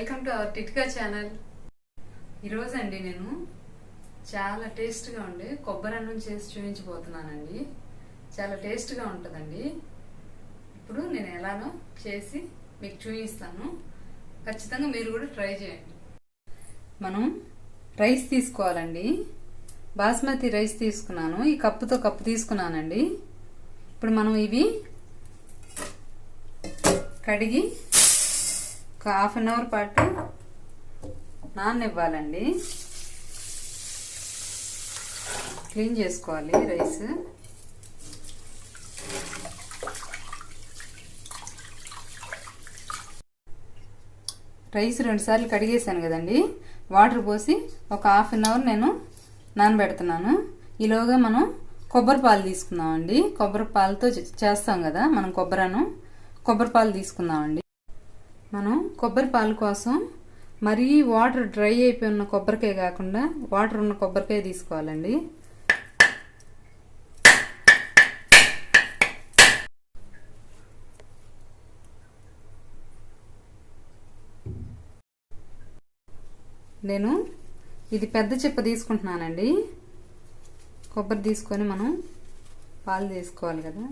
Welcome to our టిట్కా channel. ఈరోజు అండి నేను చాలా టేస్ట్గా ఉండే కొబ్బరి అన్నం చేసి చూపించబోతున్నానండి. చాలా టేస్ట్గా ఉంటుందండి. ఇప్పుడు నేను ఎలానో చేసి మీకు చూపిస్తాను. ఖచ్చితంగా మీరు కూడా ట్రై చేయండి. మనం రైస్ తీసుకోవాలండి. బాస్మతి రైస్ తీసుకున్నాను. ఈ కప్పుతో కప్పు తీసుకున్నానండి. ఇప్పుడు మనం ఇవి కడిగి ఒక హాఫ్ అన్ అవర్ పాటు నాననివ్వాలండి. క్లీన్ చేసుకోవాలి రైస్. రైస్ 2 సార్లు కడిగేసాను కదండి. వాటర్ పోసి ఒక హాఫ్ అన్ అవర్ నేను నానబెడుతున్నాను. ఈలోగా మనం కొబ్బరి పాలు తీసుకుందామండి. కొబ్బరి పాలతో చేస్తాం కదా మనం కొబ్బరి పాలు తీసుకుందామండి. మనం కొబ్బరి పాలు కోసం మరీ వాటర్ డ్రై అయిపోయి ఉన్న కొబ్బరికాయ కాకుండా వాటర్ ఉన్న కొబ్బరికాయ తీసుకోవాలండి. నేను ఇది పెద్ద చిప్ప తీసుకుంటున్నానండి. కొబ్బరి తీసుకొని మనం పాలు తీసుకోవాలి కదా.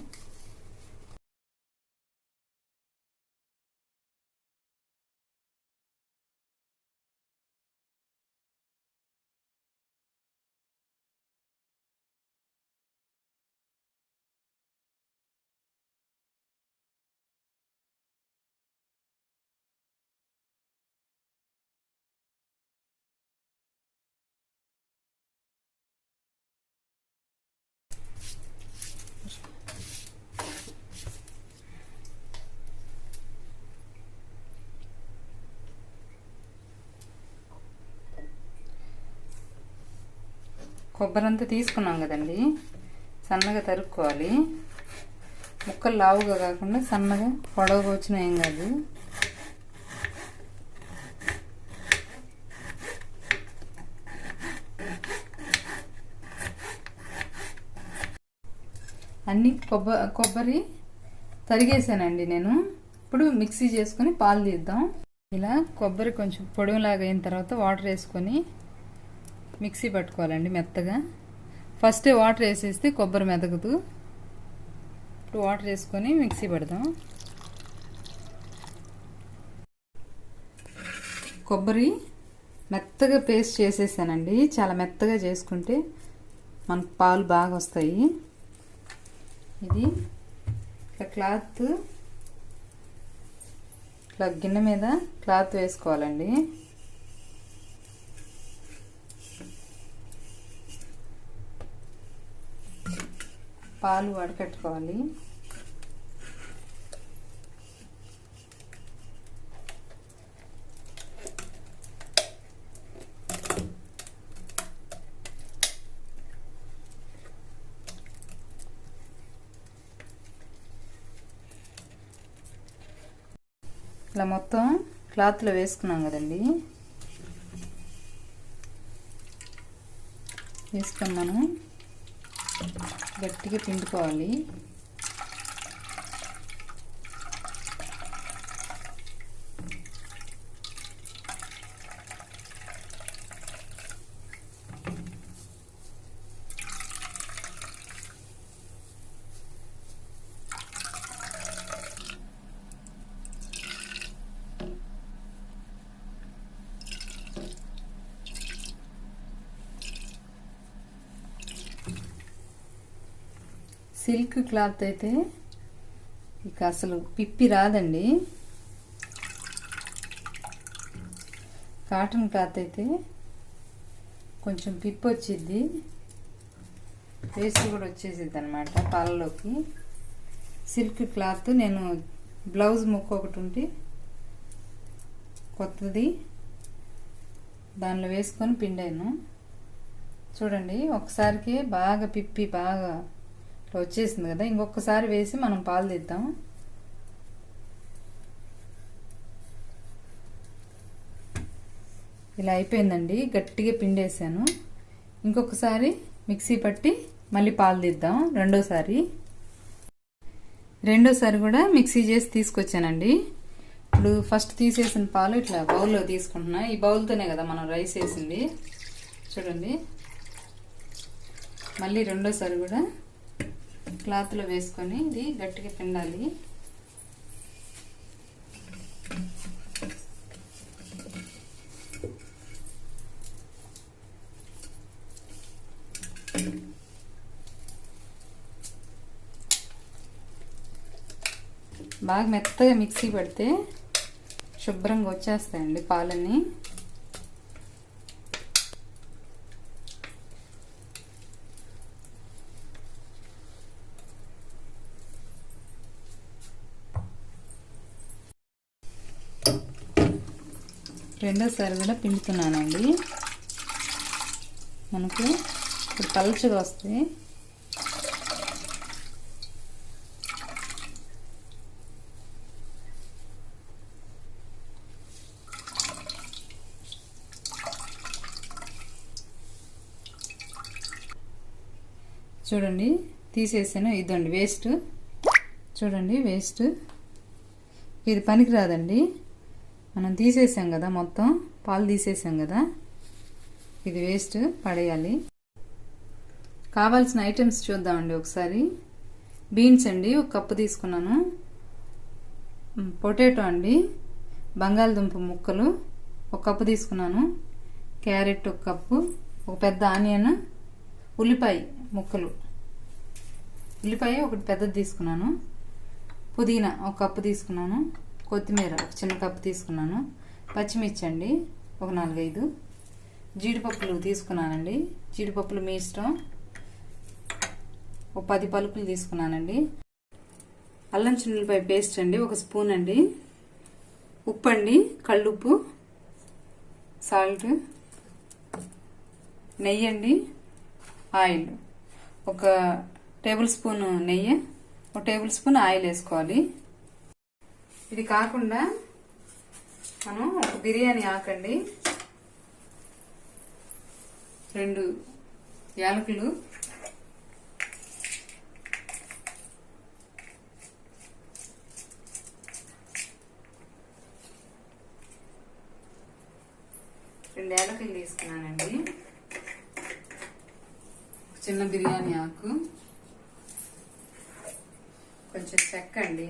కొబ్బరి అంతా తీసుకున్నాం కదండి. సన్నగా తరుక్కోవాలి. ముక్కలు లావుగా కాకుండా సన్నగా పొడవుగా వచ్చినా ఏం కాదు. అన్ని కొబ్బరి తరిగేసానండి నేను. ఇప్పుడు మిక్సీ చేసుకొని పాలు తీద్దాం. ఇలా కొబ్బరి కొంచెం పొడవులాగా అయిన తర్వాత వాటర్ వేసుకొని మిక్సీ పట్టుకోవాలండి మెత్తగా. ఫస్ట్ వాటర్ వేసేస్తే కొబ్బరి మెదగదు. ఇప్పుడు వాటర్ వేసుకొని మిక్సీ పడదాం. కొబ్బరి మెత్తగా పేస్ట్ చేసేసానండి. చాలా మెత్తగా చేసుకుంటే మనకు పాలు బాగా వస్తాయి. ఇది ఇట్లా క్లాత్ ఇట్లా గిన్నె మీద క్లాత్ వేసుకోవాలండి. పాలు వడకట్టుకోవాలి. ఇలా మొత్తం క్లాత్లో వేసుకున్నాం కదండి. వేసుకొని మనం గట్టిగా పిండుకోవాలి. సిల్క్ క్లాత్ అయితే ఇక అసలు పిప్పి రాదండి. కాటన్ క్లాత్ అయితే కొంచెం పిప్పి వచ్చిద్ది. పేస్ట్ కూడా వచ్చేసిద్ది అనమాట పాలలోకి. సిల్క్ క్లాత్ నేను బ్లౌజ్ ముక్క ఒకటి ఉంటే కొత్తది దానిలో వేసుకొని పిండాను. చూడండి ఒకసారికి బాగా పిప్పి బాగా వచ్చేసింది కదా. ఇంకొకసారి వేసి మనం పాలు తీద్దాం. ఇలా అయిపోయిందండి. గట్టిగా పిండేసాను. ఇంకొకసారి మిక్సీ పట్టి మళ్ళీ పాలు తీద్దాం. రెండోసారి కూడా మిక్సీ చేసి తీసుకొచ్చానండి. ఇప్పుడు ఫస్ట్ తీసేసిన పాలు ఇట్లా బౌల్లో తీసుకుంటున్నా. ఈ బౌల్తోనే కదా మనం రైస్ వేసింది. చూడండి, మళ్ళీ రెండోసారి కూడా క్లాత్లో వేసుకొని ఇది గట్టిగా పిండాలి. బాగా మెత్తగా మిక్సీ పెడితే శుభ్రంగా వచ్చేస్తాయండి పాలన్నీ. రెండోసారి కూడా పిండుతున్నానండి. మనకు ఇప్పుడు పలుచగా వస్తాయి. చూడండి, తీసేసాను. ఇదండి వేస్ట్. చూడండి, వేస్ట్. ఇది పనికి రాదండి. మనం తీసేసాం కదా, మొత్తం పాలు తీసేసాం కదా, ఇది వేస్ట్, పడేయాలి. కావాల్సిన ఐటమ్స్ చూద్దామండి ఒకసారి. బీన్స్ అండి 1 కప్పు తీసుకున్నాను. పొటాటో అండి, బంగాళదుంప ముక్కలు 1 కప్పు తీసుకున్నాను. క్యారెట్ 1 కప్పు, ఒక పెద్ద ఆనియన్, ఉల్లిపాయ ముక్కలు, ఉల్లిపాయ ఒకటి పెద్దది తీసుకున్నాను. పుదీనా 1 కప్పు తీసుకున్నాను. కొత్తిమీర 1 చిన్న కప్పు తీసుకున్నాను. పచ్చిమిర్చి అండి ఒక 4-5. జీడిపప్పులు తీసుకున్నానండి. జీడిపప్పులు మీ ఇష్టం. ఒక 10 పలుకులు తీసుకున్నానండి. అల్లం చిన్నులపాయ పేస్ట్ అండి 1 స్పూన్ అండి. ఉప్పు అండి, కళ్ళుప్పు, సాల్ట్, నెయ్యి అండి, ఆయిల్ 1 టేబుల్ స్పూన్ నెయ్యి, 1 టేబుల్ స్పూన్ ఆయిల్ వేసుకోవాలి. ఇది కాకుండా మనం ఒక బిర్యానీ ఆకండి, 2 యాలకులు, యాలకులు తీసుకున్నానండి. చిన్న బిర్యానీ ఆకు, కొంచెం చెక్క అండి,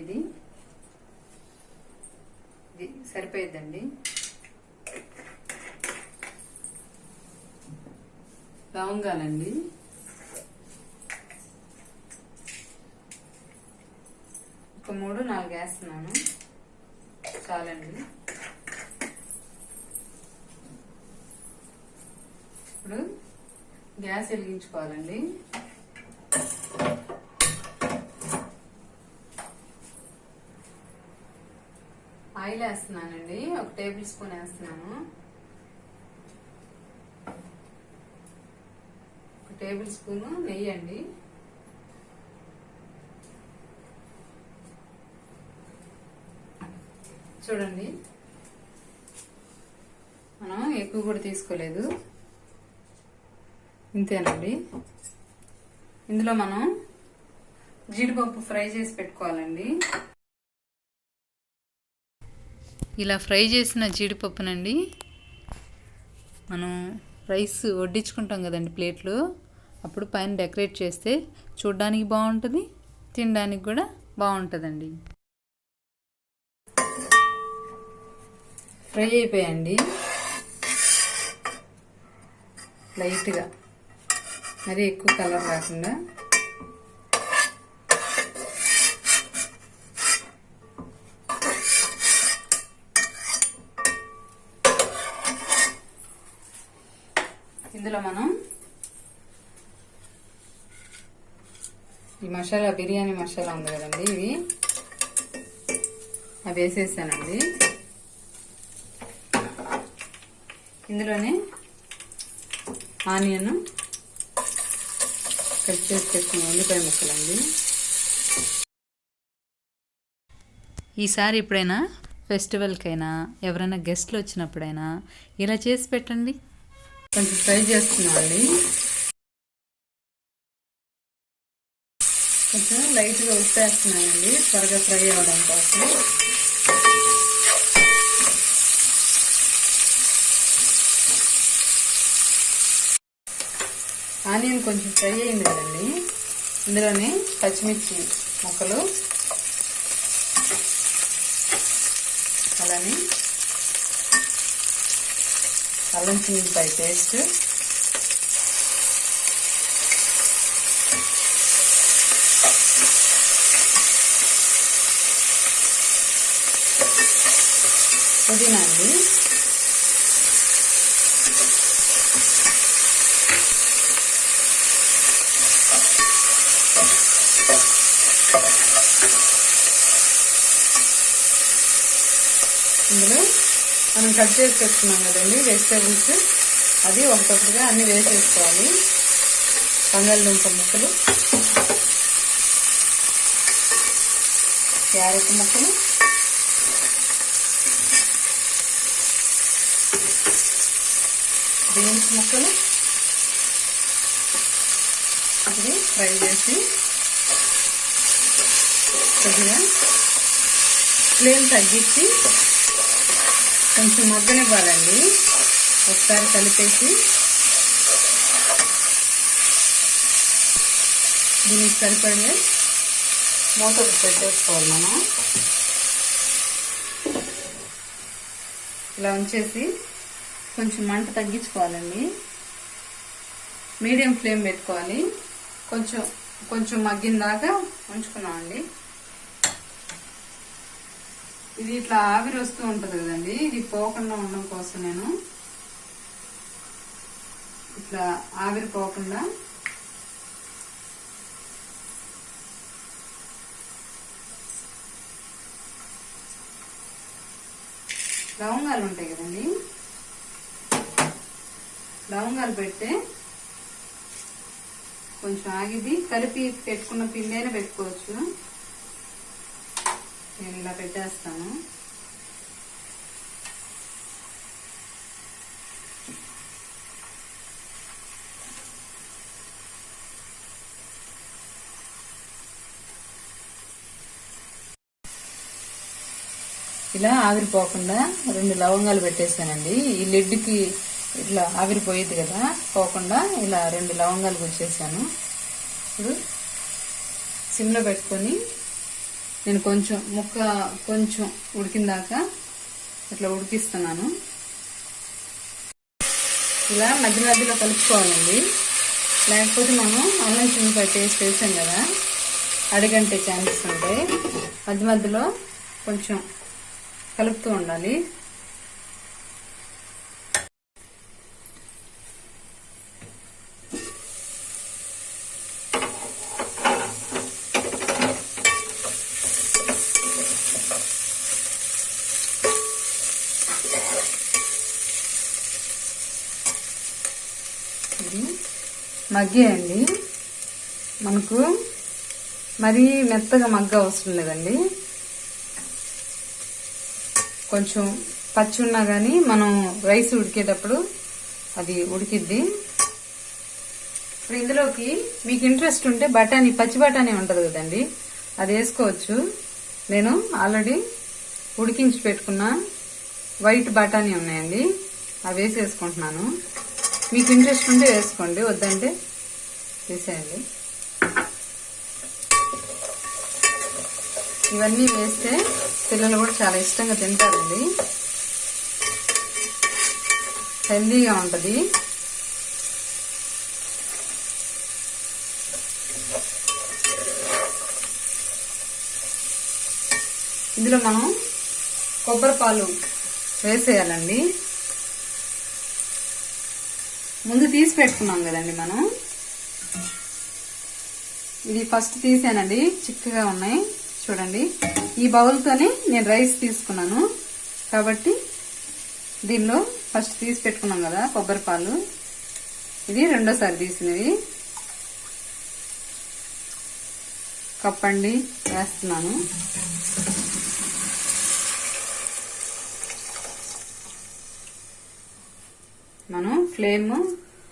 ఇది సరిపోయిద్దండి. లవంగాలండి, ఒక 3-4 వేస్తున్నాను, చాలండి. ఇప్పుడు గ్యాస్ వెలిగించుకోవాలండి. ఆయిల్ వేస్తున్నానండి, 1 టేబుల్ స్పూన్ వేస్తున్నాను. 1 టేబుల్ స్పూన్ నెయ్యి అండి. చూడండి, మనం ఎక్కువ కూడా తీసుకోలేదు, ఇంతేనండి. ఇందులో మనం జీడిపప్పు ఫ్రై చేసి పెట్టుకోవాలండి. ఇలా ఫ్రై చేసిన జీడిపప్పునండి మనం రైస్ వడ్డించుకుంటాం కదండి ప్లేట్లో, అప్పుడు పైన డెకరేట్ చేస్తే చూడడానికి బాగుంటుంది, తినడానికి కూడా బాగుంటుందండి. ఫ్రై అయిపోయాయండి లైట్గా, మరి ఎక్కువ కలర్ రాకుండా. ఇందులో మనం ఈ మసాలా, బిర్యానీ మసాలా ఉంది కదండి, ఇవి అవి వేసేసానండి. ఇందులోనే ఆనియన్ కట్ చేసి పెట్టుకున్న ఉల్లిపాయ ముక్కలండి. ఈసారి ఎప్పుడైనా ఫెస్టివల్కైనా ఎవరైనా గెస్ట్లు వచ్చినప్పుడైనా ఇలా చేసి పెట్టండి. కొంచెం ఫ్రై చేస్తున్నామండి, కొంచెం లైట్గా ఉప్పేస్తున్నానండి త్వరగా ఫ్రై అవ్వడం కోసం. ఆనియన్ కొంచెం ఫ్రై అయింది కదండి, ఇందులోనే పచ్చిమిర్చి ముక్కలు, అలానే అల్లం చిన్నిపాయ పేస్ట్, పుదీనా అండి, ఇందులో మనం కట్ చేసి పెట్టుకున్నాం కదండి వెజిటేబుల్స్, అది ఒకటొకటిగా అన్ని వేసేసుకోవాలి. బంగాళదుంప ముక్కలు, క్యారెట్ ముక్కలు, బీన్స్ ముక్కలు, అది ఫ్రై చేసి కొద్దిగా ఫ్లేమ్ తగ్గించి కొంచెం మగ్గనివ్వాలండి. ఒకసారి కలిపేసి దీనికి సరిపడే మూత పెట్టేసుకోవాలి. మనం ఇలా ఉంచేసి కొంచెం మంట తగ్గించుకోవాలండి. మీడియం ఫ్లేమ్ పెట్టుకోవాలి. కొంచెం కొంచెం మగ్గిన దాకా ఉంచుకున్నామండి. ఇది ఇట్లా ఆవిరి వస్తూ ఉంటుంది కదండి, ఇది పోకుండా ఉండడం కోసం నేను ఇట్లా ఆవిరి పోకుండా లవంగాలు ఉంటాయి కదండి, లవంగాలు పెడితే కొంచెం ఆగిది. కలిపి పెట్టుకున్న పిండైనా పెట్టుకోవచ్చు. నేను ఇలా పెట్టేస్తాను. ఇలా ఆవిరిపోకుండా 2 లవంగాలు పెట్టేసానండి. ఈ లిడ్కి ఇట్లా ఆవిరిపోయేది కదా, పోకుండా ఇలా 2 లవంగాలు గుచ్చేసాను. ఇప్పుడు సిమ్లో పెట్టుకొని నేను కొంచెం ఉడికిందాకా ఇట్లా ఉడికిస్తున్నాను. ఇలా మధ్య మధ్యలో కలుపుకోవాలండి, లేకపోతే మనం అల్లం చిన్నిపాయ పేస్ట్ వేసాం కదా, అడిగంటే ఛాన్సెస్ ఉంటాయి. మధ్య మధ్యలో కొంచెం కలుపుతూ ఉండాలి. మగ్గాయండి. మనకు మరీ మెత్తగా మగ్గ అవసరం లేదండి. కొంచెం పచ్చి ఉన్నా కానీ మనం రైస్ ఉడికేటప్పుడు అది ఉడికిద్ది. ఇప్పుడు ఇందులోకి మీకు ఇంట్రెస్ట్ ఉంటే బఠానీ, పచ్చి బఠానీ ఉంటుంది కదండి, అది వేసుకోవచ్చు. నేను ఆల్రెడీ ఉడికించి పెట్టుకున్న వైట్ బఠానీ ఉన్నాయండి, అవి వేసేసుకుంటున్నాను. మీకు ఇంట్రెస్ట్ ఉంటే వేసుకోండి, వద్దంటే తీసేయండి. ఇవన్నీ వేస్తే పిల్లలు కూడా చాలా ఇష్టంగా తింటారండి, హెల్దీగా ఉంటుంది. ఇందులో మనం కొబ్బరి పాలు వేసేయాలండి. ముందు తీసి పెట్టుకున్నాం కదండి మనం, ఇది ఫస్ట్ తీసానండి, చిక్కగా ఉన్నాయి చూడండి. ఈ బౌల్తోనే నేను రైస్ తీసుకున్నాను కాబట్టి దీనిలో ఫస్ట్ తీసి పెట్టుకున్నాం కదా కొబ్బరి పాలు, ఇది రెండోసారి తీసినవి. కప్పండి వేస్తున్నాను. మనం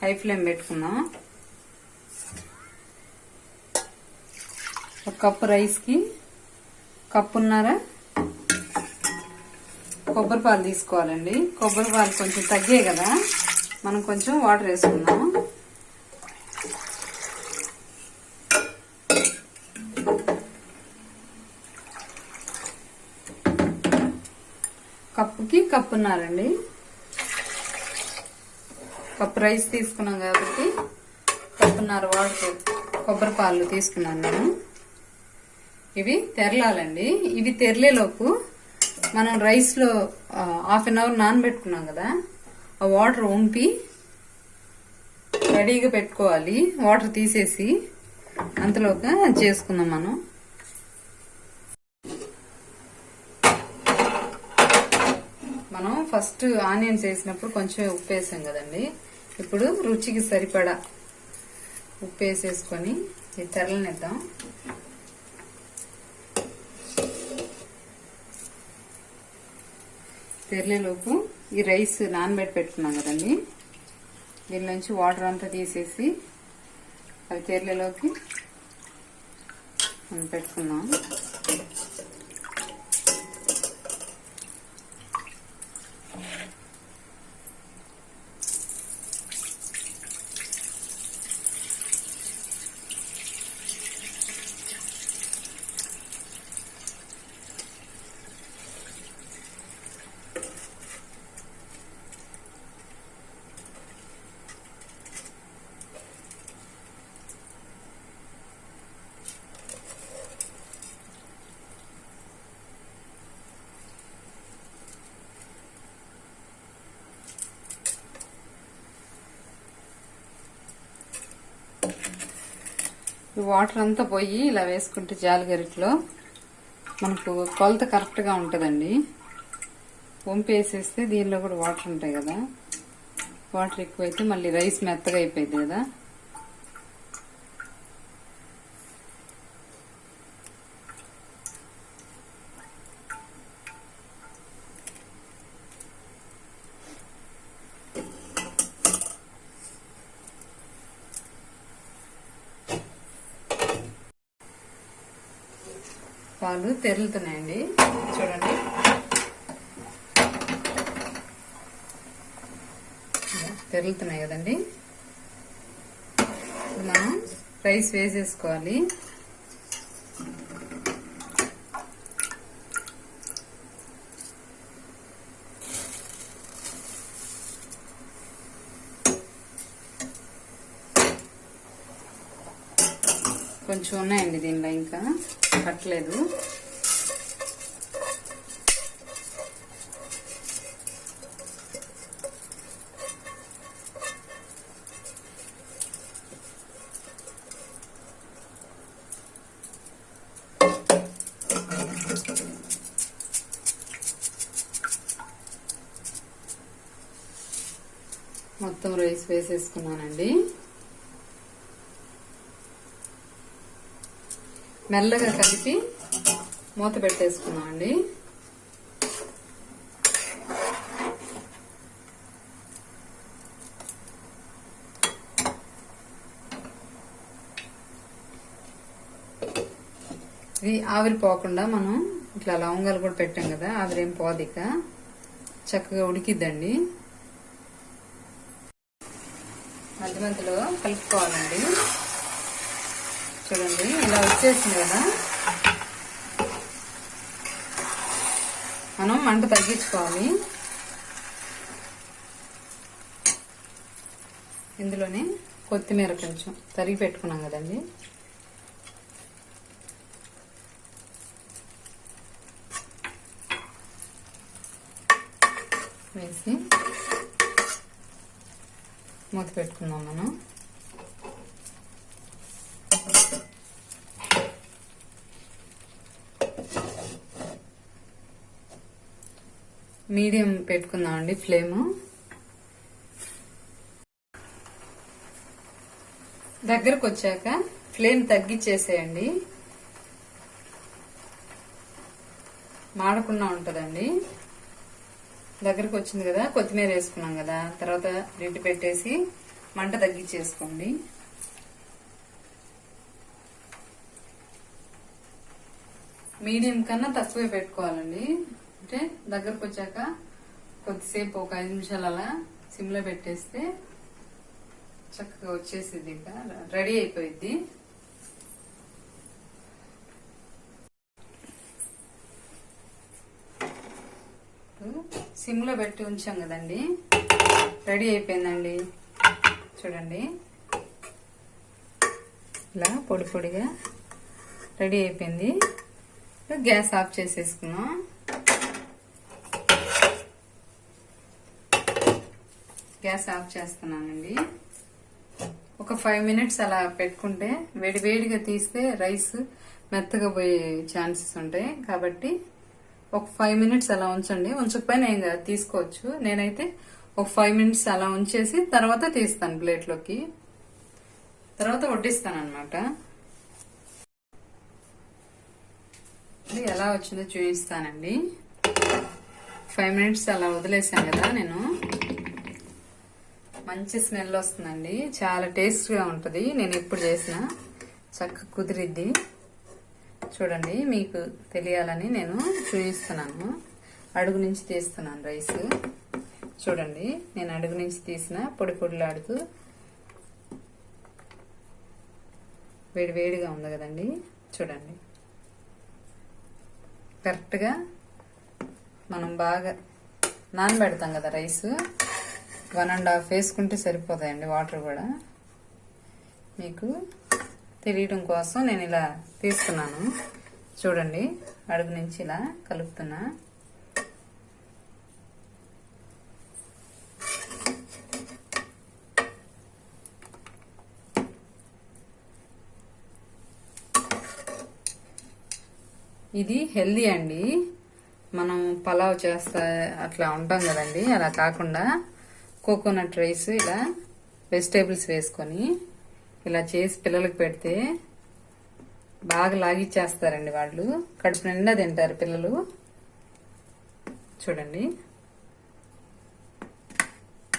హై ఫ్లేమ్ పెట్టుకున్నాం. ఒక కప్పు రైస్కి కప్పున్నర కొబ్బరి పాలు తీసుకోవాలండి. కొబ్బరి పాలు కొంచెం తగ్గే కదా, మనం కొంచెం వాటర్ వేసుకుందాం. కప్పుకి కప్పున్నారండి. కప్పు రైస్ తీసుకున్నాం కాబట్టి కప్పున్నర వాటర్ కొబ్బరి పాలు తీసుకున్నాను నేను. ఇవి తెరలాలండి. ఇవి తెరలేలోపు మనం రైస్ లో హాఫ్ అన్ అవర్ నానబెట్టుకున్నాం కదా, ఆ వాటర్ వంపి రెడీగా పెట్టుకోవాలి. వాటర్ తీసేసి అంతలోగా చేసుకుందాం. మనం ఫస్ట్ ఆనియన్స్ వేసినప్పుడు కొంచెం ఉప్పు వేసాం కదండి. ఇప్పుడు రుచికి సరిపడా ఉప్పు వేసేసుకొని ఈ తెరలనిద్దాం. తెరలేలోపు ఈ రైస్ నానబెట్టి పెట్టుకున్నాం కదండి, దీనిలోంచి వాటర్ అంతా తీసేసి అవి తెరలేలోకి మనం పెట్టుకున్నాం. వాటర్ అంతా పోయి ఇలా వేసుకుంటే జాలిగరిట్లో మనకు కొలత కరెక్ట్ గా ఉంటుందండి. వంపి వేసేస్తే దీనిలో కూడా వాటర్ ఉంటాయి కదా, వాటర్ ఎక్కువైతే మళ్ళీ రైస్ మెత్తగా అయిపోయింది కదా. పాలు తెరులుతున్నాయండి, చూడండి. తెరులుతున్నాయి కదండి. మనం రైస్ వేసేసుకోవాలి. కొంచెం ఉన్నాయండి దీనిలో, ఇంకా కట్టలేదు. మొత్తం రైస్ వేసేసుకున్నానండి. మెల్లగా కలిపి మూత పెట్టేసుకున్నాం అండి. ఇది ఆవిరిపోకుండా మనం ఇట్లా లవంగాలు కూడా పెట్టాం కదా, ఆవిరేం పోదిక చక్కగా ఉడికిద్దండి. మధ్య మధ్యలో కలుపుకోవాలండి. చూడండి ఇలా వచ్చేసింది కదా, మనం మంట తగ్గించుకోవాలి. ఇందులోనే కొత్తిమీర కొంచెం తరిగి పెట్టుకున్నాం కదండి, వేసి మూత పెట్టుకుందాం. మనం మీడియం పెట్టుకుందామండి ఫ్లేమ్. దగ్గరకు వచ్చాక ఫ్లేమ్ తగ్గించేసేయండి, మాడకుండా ఉంటుందండి. దగ్గరకు వచ్చింది కదా, కొత్తిమీర వేసుకున్నాం కదా, తర్వాత లిడ్ పెట్టేసి మంట తగ్గించేసుకోండి. మీడియం కన్నా తక్కువే పెట్టుకోవాలండి. అంటే దగ్గరకు వచ్చాక కొద్దిసేపు ఒక 5 నిమిషాలు అలా సిమ్లో పెట్టేస్తే చక్కగా వచ్చేసింది, ఇంకా రెడీ అయిపోయింది. సిమ్లో పెట్టి ఉంచాం కదండి, రెడీ అయిపోయిందండి. చూడండి, ఇలా పొడి పొడిగా రెడీ అయిపోయింది. గ్యాస్ ఆఫ్ చేసేసుకున్నాం. గ్యాస్ ఆఫ్ చేస్తున్నానండి. ఒక 5 మినిట్స్ అలా పెట్టుకుంటే వేడివేడిగా తీస్తే రైస్ మెత్తగా పోయే ఛాన్సెస్ ఉంటాయి. కాబట్టి ఒక 5 మినిట్స్ అలా ఉంచండి. ఉంచకపోయినా ఏం కాదు, తీసుకోవచ్చు. నేనైతే ఒక 5 మినిట్స్ అలా ఉంచేసి తర్వాత తీస్తాను ప్లేట్లోకి, తర్వాత వడ్డిస్తాను అనమాట. ఇది ఎలా వచ్చిందో చూపిస్తానండి. 5 మినిట్స్ అలా వదిలేసాను కదా నేను. మంచి స్మెల్ వస్తుందండి, చాలా టేస్ట్గా ఉంటుంది. నేను ఎప్పుడు చేసినా చక్కగా కుదిరిద్ది. చూడండి, మీకు తెలియాలని నేను చూపిస్తున్నాను. అడుగు నుంచి తీస్తున్నాను రైస్. చూడండి, నేను అడుగు నుంచి తీసిన పొడి పొడిలాడుతూ వేడి వేడిగా ఉంది కదండి. చూడండి, కరెక్ట్గా మనం బాగా నానబెడతాం కదా రైస్, 1.5 వేసుకుంటే సరిపోతాయండి. వాటర్ కూడా మీకు తెలియడం కోసం నేను ఇలా తీస్తున్నాను. చూడండి, అడుగు నుంచి ఇలా కలుపుతున్నా. ఇది హెల్దీ అండి. మనం పలావ్ చేస్తా అట్లా ఉంటాం కదండి, అలా కాకుండా కోకోనట్ రైస్ ఇలా వెజిటేబుల్స్ వేసుకొని ఇలా చేసి పిల్లలకు పెడితే బాగా లాగిచ్చేస్తారండి. వాళ్ళు కడుపు నిండా తింటారు పిల్లలు. చూడండి,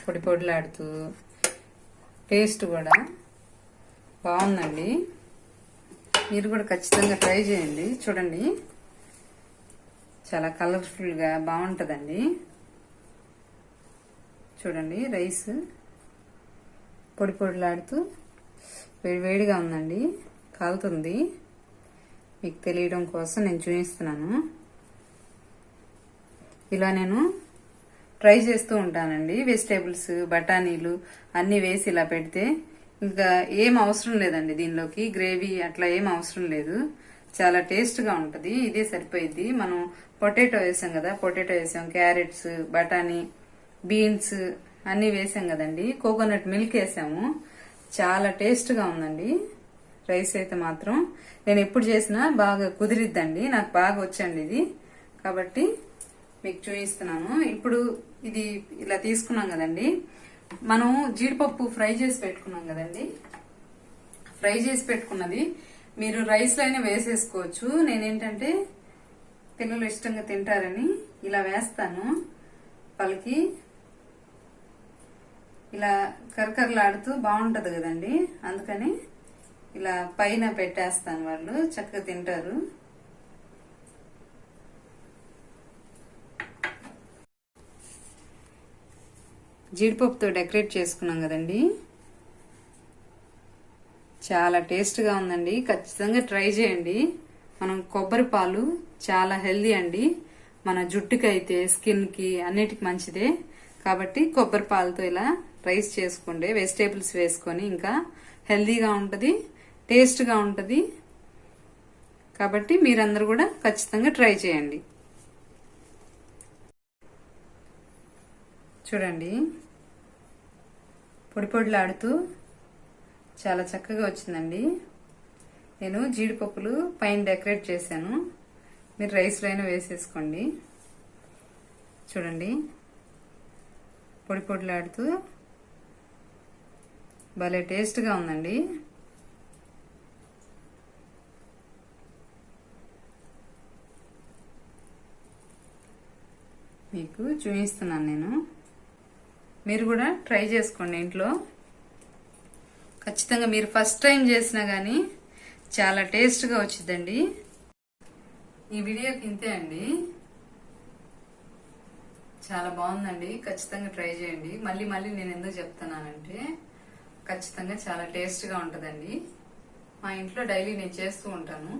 పొడి పొడిలాడుతూ టేస్ట్ కూడా బాగుందండి. మీరు కూడా ఖచ్చితంగా ట్రై చేయండి. చూడండి, చాలా కలర్ఫుల్గా బాగుంటుందండి. చూడండి, రైస్ పొడి పొడిలాడుతూ వేడివేడిగా ఉందండి, కాలుతుంది. మీకు తెలియడం కోసం నేను చూపిస్తున్నాను. ఇలా నేను ట్రై చేస్తూ ఉంటానండి. వెజిటేబుల్స్, బఠానీలు అన్నీ వేసి ఇలా పెడితే ఇంకా ఏం అవసరం లేదండి. దీనిలోకి గ్రేవీ అట్లా ఏం అవసరం లేదు. చాలా టేస్ట్గా ఉంటుంది. ఇదే సరిపోయింది. మనం పొటాటో వేసాం కదా, పొటాటో వేసాం, క్యారెట్స్, బఠానీ, బీన్స్ అన్నీ వేసాం కదండి. కోకోనట్ మిల్క్ వేసాము. చాలా టేస్ట్గా ఉందండి. రైస్ అయితే మాత్రం నేను ఎప్పుడు చేసినా బాగా కుదిరిద్దండి. నాకు బాగా వచ్చండి ఇది, కాబట్టి మీకు చూపిస్తున్నాను. ఇప్పుడు ఇది ఇలా తీసుకున్నాం కదండి. మనం జీడిపప్పు ఫ్రై చేసి పెట్టుకున్నాం కదండి. ఫ్రై చేసి పెట్టుకున్నది మీరు రైస్లో అయినా వేసేసుకోవచ్చు. నేనేంటంటే పిల్లలు ఇష్టంగా తింటారని ఇలా వేస్తాను. వాళ్ళకి ఇలా కరకరలాడుతూ బాగుంటది కదండి, అందుకని ఇలా పైన పెట్టేస్తాను. వాళ్ళు చక్కగా తింటారు. జీడిపప్పుతో డెకరేట్ చేసుకున్నాం కదండి. చాలా టేస్ట్గా ఉందండి. ఖచ్చితంగా ట్రై చేయండి. మనం కొబ్బరి పాలు చాలా హెల్దీ అండి. మన జుట్టుకైతే, స్కిన్కి అన్నిటికి మంచిదే. కాబట్టి కొబ్బరి పాలతో ఇలా రైస్ చేసుకోండి. వెజిటేబుల్స్ వేసుకొని ఇంకా హెల్దీగా ఉంటుంది, టేస్ట్గా ఉంటుంది. కాబట్టి మీరందరూ కూడా ఖచ్చితంగా ట్రై చేయండి. చూడండి, పొడి పొడిలాడుతూ చాలా చక్కగా వచ్చిందండి. నేను జీడిపప్పులు పైన డెకరేట్ చేశాను. మీరు రైస్లో అయినా వేసేసుకోండి. చూడండి, పొడి పొడిలాడుతూ భలే టేస్ట్గా ఉందండి. మీకు చూపిస్తున్నాను నేను. మీరు కూడా ట్రై చేసుకోండి ఇంట్లో. ఖచ్చితంగా మీరు ఫస్ట్ టైం చేసినా కానీ చాలా టేస్ట్గా వచ్చిందండి. ఈ వీడియోకి ఇంతే అండి. చాలా బాగుందండి. ఖచ్చితంగా ట్రై చేయండి. మళ్ళీ మళ్ళీ నేను ఎందుకు చెప్తున్నానంటే ఖచ్చితంగా చాలా టేస్ట్గా ఉంటుందండి. మా ఇంట్లో డైలీ నేను చేస్తూ ఉంటాను,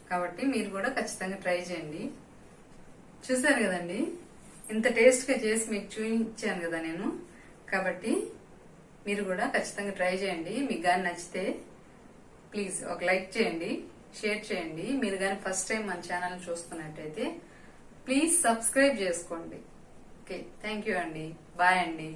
కాబట్టి మీరు కూడా ఖచ్చితంగా ట్రై చేయండి. చూసారు కదండి, ఇంత టేస్ట్గా చేసి మీకు చూపించాను కదా నేను. కాబట్టి మీరు కూడా ఖచ్చితంగా ట్రై చేయండి. మీకు కానీ నచ్చితే ప్లీజ్ ఒక లైక్ చేయండి, షేర్ చేయండి. మీరు కానీ ఫస్ట్ టైం మన ఛానల్ చూస్తున్నట్టయితే ప్లీజ్ సబ్స్క్రైబ్ చేసుకోండి. ఓకే, థ్యాంక్ యూ అండి. బాయ్ అండి.